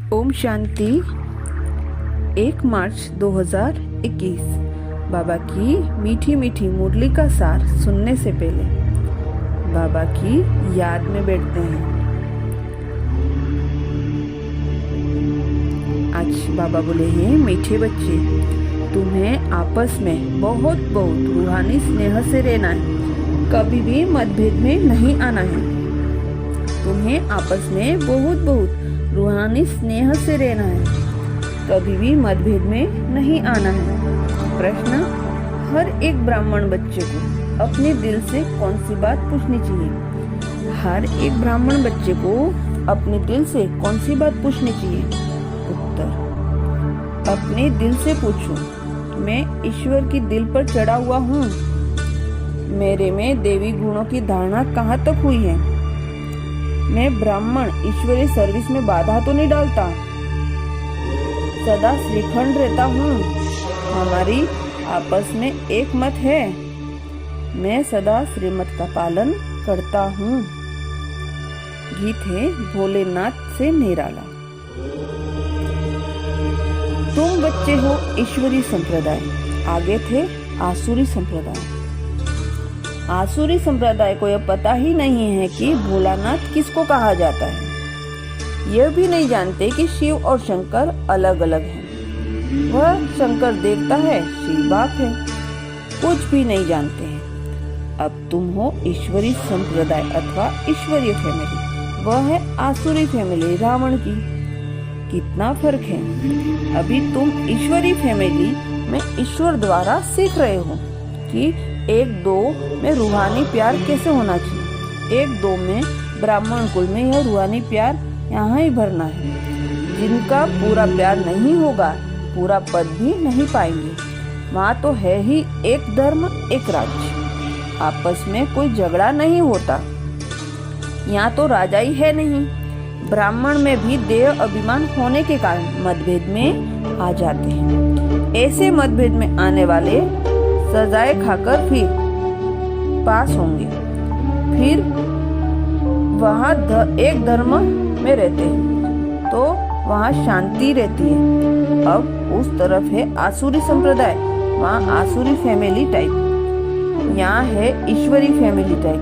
ओम शांति। 1 मार्च 2021। बाबा की मीठी मीठी मुरली का सार सुनने से पहले बाबा की याद में बैठते हैं। आज बाबा बोले हैं, मीठे बच्चे, तुम्हें आपस में बहुत रूहानी स्नेह से रहना है, कभी भी मतभेद में नहीं आना है। तुम्हें आपस में बहुत रूहानी स्नेह से रहना है, कभी भी मतभेद में नहीं आना है। प्रश्न, हर एक ब्राह्मण बच्चे को अपने दिल से कौन सी बात पूछनी चाहिए? हर एक ब्राह्मण बच्चे को अपने दिल से कौन सी बात पूछनी चाहिए? उत्तर, अपने दिल से पूछो, मैं ईश्वर की दिल पर चढ़ा हुआ हूँ। मेरे में देवी गुणों की धारणा कहाँ तक हुई है? मैं ब्राह्मण ईश्वरीय सर्विस में बाधा तो नहीं डालता? सदा श्रीखंड रहता हूँ। हमारी आपस में एक मत है। मैं सदा श्रीमत का पालन करता हूँ। गीत है भोलेनाथ से निराला। तुम बच्चे हो ईश्वरी संप्रदाय, आगे थे आसुरी संप्रदाय। आसुरी संप्रदाय को यह पता ही नहीं है कि भोलानाथ किसको कहा जाता है। यह भी नहीं जानते कि शिव और शंकर अलग अलग हैं। वह शंकर देवता है, शिव बाप है। कुछ भी नहीं जानते हैं। अब तुम हो ईश्वरी संप्रदाय अथवा ईश्वरीय फैमिली, वह है आसुरी फैमिली रावण की। कितना फर्क है। अभी तुम ईश्वरी फैमिली में ईश्वर द्वारा सीख रहे हो कि 1-2 में रूहानी प्यार कैसे होना चाहिए। 1-2 में ब्राह्मण कुल में यह रूहानी प्यार यहाँ ही भरना है। जिनका पूरा प्यार नहीं होगा, पूरा पद भी नहीं पाएंगे। वहाँ तो है ही एक धर्म एक राज्य, आपस में कोई झगड़ा नहीं होता। यहाँ तो राजा ही है नहीं। ब्राह्मण में भी देह अभिमान होने के कारण मतभेद में आ जाते हैं। ऐसे मतभेद में आने वाले सजाए खाकर फिर पास होंगे। फिर वहाँ एक धर्म में रहते हैं तो वहाँ शांति रहती है। अब उस तरफ है आसुरी संप्रदाय, वहाँ आसुरी फैमिली टाइप, यहाँ है ईश्वरी फैमिली टाइप।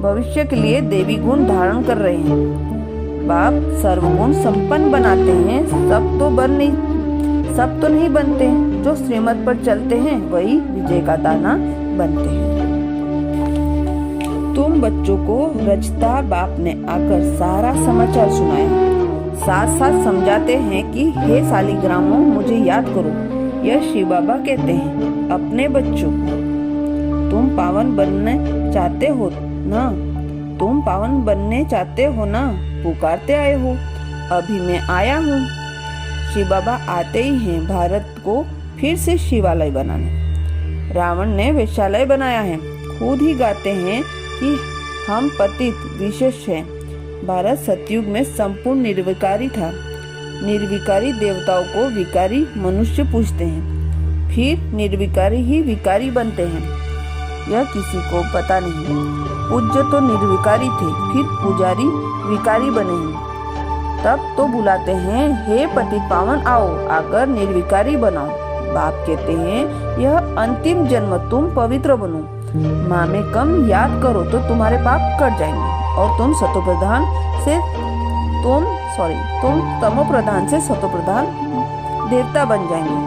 भविष्य के लिए देवी गुण धारण कर रहे हैं। बाप सर्वगुण संपन्न बनाते हैं। सब तो नहीं बनते। जो श्रीमत पर चलते हैं वही विजय का दाना बनते हैं। तुम बच्चों को रजता बाप ने आकर सारा समाचार सुनाया। साथ साथ समझाते हैं कि हे सालिग्रामों, मुझे याद करो। यह शिव बाबा कहते हैं अपने बच्चों को, तुम पावन बनने चाहते हो ना? तुम पावन बनने चाहते हो ना? पुकारते आए हो। अभी मैं आया हूँ। शिव बाबा आते ही हैं भारत को फिर से शिवालय बनाने। रावण ने वेश्यालय बनाया है। खुद ही गाते हैं कि हम पतित विशेष हैं। भारत सतयुग में संपूर्ण निर्विकारी था। निर्विकारी देवताओं को विकारी मनुष्य पूजते हैं, फिर निर्विकारी ही विकारी बनते हैं। यह किसी को पता नहीं। पूज्य तो निर्विकारी थे, फिर पुजारी विकारी बने हैं। तब तो बुलाते हैं, हे पतित पावन आओ, आकर निर्विकारी बनाओ। बाप कहते हैं यह अंतिम जन्म तुम पवित्र बनो। माँ में कम याद करो तो तुम्हारे पाप कट जाएंगे और तुम तमोप्रधान से सतोप्रधान देवता बन जाएंगे।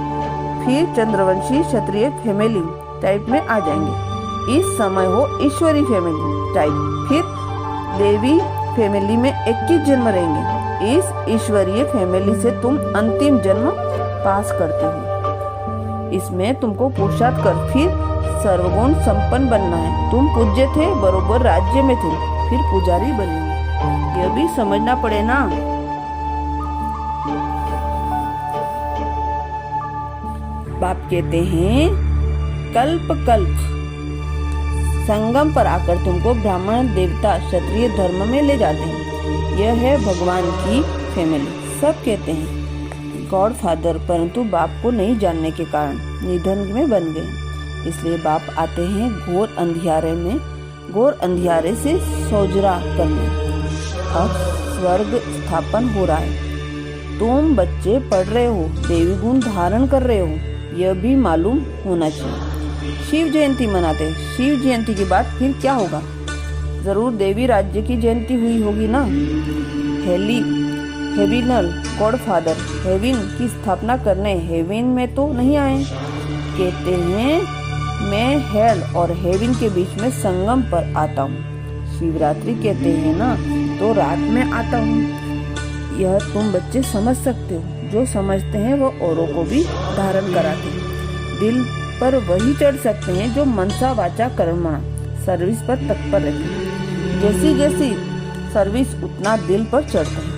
फिर चंद्रवंशी क्षत्रिय फैमिली टाइप में आ जाएंगे। इस समय हो ईश्वरी फैमिली टाइप। फिर देवी फैमिली में 21 जन्म रहेंगे। इस ईश्वरीय फैमिली से तुम अंतिम जन्म पास करते हो। इसमें तुमको पुरुषार्थ कर फिर सर्वगुण संपन्न बनना है। तुम पूज्य थे, बरोबर राज्य में थे, फिर पुजारी बनेंगे। यह भी समझना पड़े ना। बाप कहते हैं कल्प संगम पर आकर तुमको ब्राह्मण देवता क्षत्रिय धर्म में ले जाते हैं। यह है भगवान की फैमिली। सब कहते हैं गॉड फादर, परंतु बाप को नहीं जानने के कारण निधन में बन गए। इसलिए बाप आते हैं घोर अंधियारे से सोजरा करने। अब स्वर्ग स्थापन हो रहा है। तुम बच्चे पढ़ रहे हो, देवी गुण धारण कर रहे हो, यह भी मालूम होना चाहिए। शिव जयंती मनाते हैं। शिव जयंती के बाद फिर क्या होगा? जरूर देवी राज्य की जयंती हुई होगी ना। हेविनल गॉड फादर हेविन की स्थापना करने हेविन में तो नहीं आए। कहते हैं मैं हेल और हेविन के बीच में संगम पर आता हूँ। शिवरात्रि कहते हैं ना, तो रात में आता हूँ। यह तुम बच्चे समझ सकते हो। जो समझते हैं वो औरों को भी धारण कराते हैं। दिल पर वही चढ़ सकते हैं जो मनसा वाचा कर्मणा सर्विस पर तत्पर रहते हैं। जैसी जैसी सर्विस उतना दिल पर चढ़ते हैं।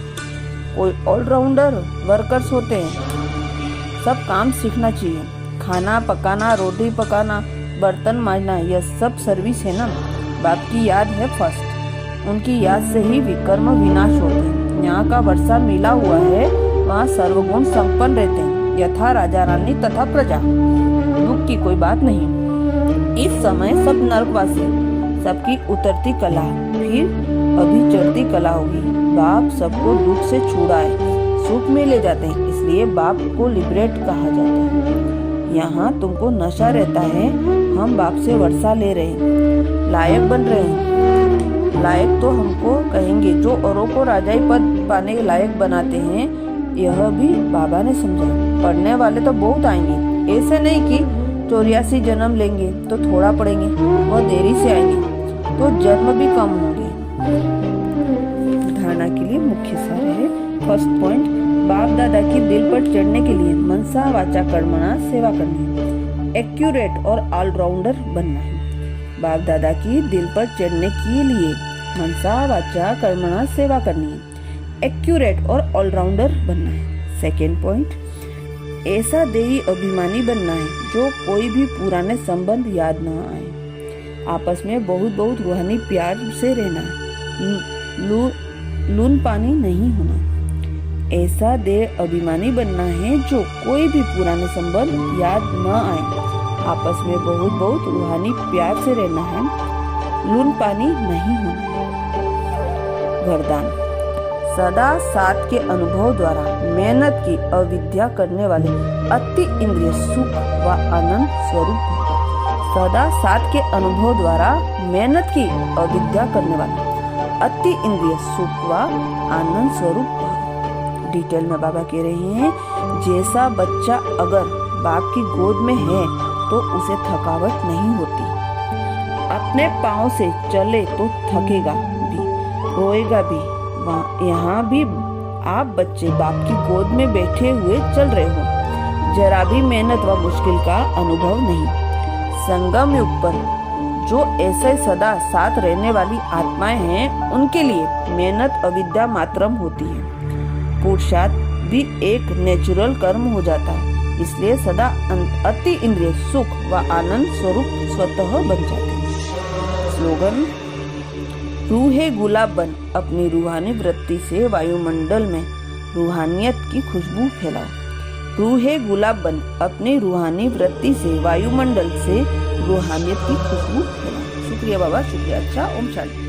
कोई ऑलराउंडर वर्कर्स होते हैं। सब काम सीखना चाहिए। खाना पकाना, रोटी पकाना, बर्तन मांजना, यह सब सर्विस है ना। बाप की याद है फर्स्ट। उनकी याद से ही विकर्म विनाश होते हैं। यहाँ का वर्षा मिला हुआ है, वहाँ सर्वगुण संपन्न रहते हैं, यथा राजा रानी तथा प्रजा। दुख की कोई बात नहीं। इस समय सब नरकवासी, सबकी उतरती कला, फिर अभी चढ़ती कला होगी। बाप सबको दुख से छुड़ाए, सुख में ले जाते हैं, इसलिए बाप को लिबरेट कहा जाता है। यहाँ तुमको नशा रहता है, हम बाप से वर्षा ले रहे हैं, लायक बन रहे हैं। लायक तो हमको कहेंगे जो औरों को राजाई पद पाने के लायक बनाते हैं। यह भी बाबा ने समझा। पढ़ने वाले तो बहुत आएंगे, ऐसे नहीं कि 84 जन्म लेंगे तो थोड़ा पढ़ेंगे, वह देरी से आएंगे तो जन्म भी कम होंगे। धारणा के लिए मुख्य सार है। फर्स्ट पॉइंट, बाप दादा की दिल पर चढ़ने के लिए मनसा वाचा कर्मणा सेवा करनी है। एक्यूरेट और ऑलराउंडर बनना है। बाप दादा की दिल पर चढ़ने के लिए मनसा वाचा कर्मणा सेवा करनी है। एक्यूरेट और ऑलराउंडर बनना है। सेकेंड पॉइंट, ऐसा देवी अभिमानी बनना है जो कोई भी पुराने संबंध याद न आए। आपस में बहुत बहुत रूहानी प्यार से रहना है। लून पानी नहीं होना। ऐसा देह अभिमानी बनना है जो कोई भी पुराने संबंध याद न आए। आपस में बहुत बहुत रूहानी प्यार से रहना है। लून पानी नहीं होना। वरदान, सदा साथ के अनुभव द्वारा मेहनत की अविद्या करने वाले अति इंद्रिय सुख व आनंद स्वरूप। सदा साथ के अनुभव द्वारा मेहनत की अविद्या करने वाले अति इंद्रिय सुख व आनंद स्वरूप। डिटेल में बाबा कह रहे हैं, जैसा बच्चा अगर बाप की गोद में है तो उसे थकावट नहीं होती। अपने पाँव से चले तो थकेगा भी, रोएगा भी। यहाँ भी आप बच्चे बाप की गोद में बैठे हुए चल रहे हो। जरा भी मेहनत व मुश्किल का अनुभव नहीं। संगम युग पर जो ऐसे सदा साथ रहने वाली आत्माएं हैं, उनके लिए मेहनत अविद्या मात्रम होती है। पुरुषार्थ भी एक नेचुरल कर्म हो जाता है, इसलिए सदा अति इंद्रिय सुख व आनंद स्वरूप स्वतः बन जाते हैं। स्लोगन, रूहे गुलाब बन अपनी रूहानी वृत्ति से वायुमंडल में रूहानियत की खुशबू फैलाओ। रूहे गुलाब बन अपनी रूहानी वृत्ति से वायुमंडल से रूहानियत की खुशबू फैलाओ। शुक्रिया बाबा, शुक्रिया। अच्छा, ओम शांति।